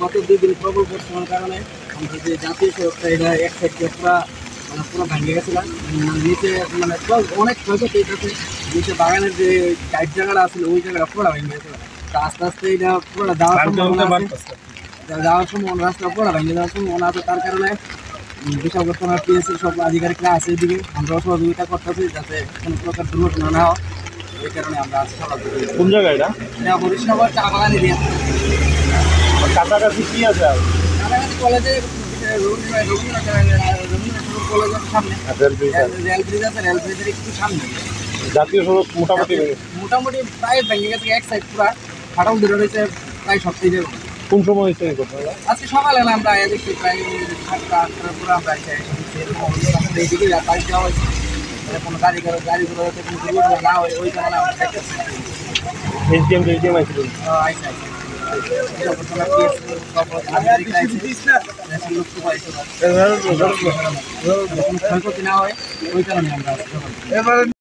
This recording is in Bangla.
গত 2 দিন প্রবল বর্ষণের কারণে আমরা যে জাতীয় সড়কটা এটা এক সাইড দিয়ে পুরো ভেঙে গেছিল। নিচে মানে অনেক ক্ষয়ক্ষতি হয়েছে। নিচে বাগানের যে গাইড জায়গাটা আছিল ওই জায়গাটা পুরো ভেঙে গেছিল। তো আস্তে আস্তে এটা পুরো যাওয়ার সম্ভাবনা রাস্তা পুরো ভেঙে যাওয়ার সম্ভাবনা আছে। তার কারণে বিশাল বর্তমানে পিএসসির সব আধিকারিকরা আছে এদিকে, আমরা সহযোগিতা করতেছি যাতে কোনো প্রকার দুর্ঘটনা না হয়। এই কারণে আমরা কোন জায়গায় এটা হরিশনগর চা বাগান এরিয়া। কাছাকাছি কি আছে? কাছাকাছি কলেজে রবীন্দ্রনাথ কলেজের সামনে রেল ব্রিজ আছে, রেল ব্রিজের একটু সামনে জাতীয় সড়ক মোটামুটি প্রায় ভেঙে গেছে। এক সাইড পুরা ফাটল ধরে রয়েছে প্রায় সপ্তাহে। কোন সময় হয়েছে? আজকে সকালে আমরা দেখছি প্রায় 7টা-8টার পুরো আমরা এইদিকে বাড়ি যাওয়া হয়েছে। কোনো গাড়িগুলো যাতে কোনো দুর্ঘটনা না হয় ওই কারণে আমরা দেখতেছি। ক্ষয়ক্ষতি না হয় ওই কারণে আমরা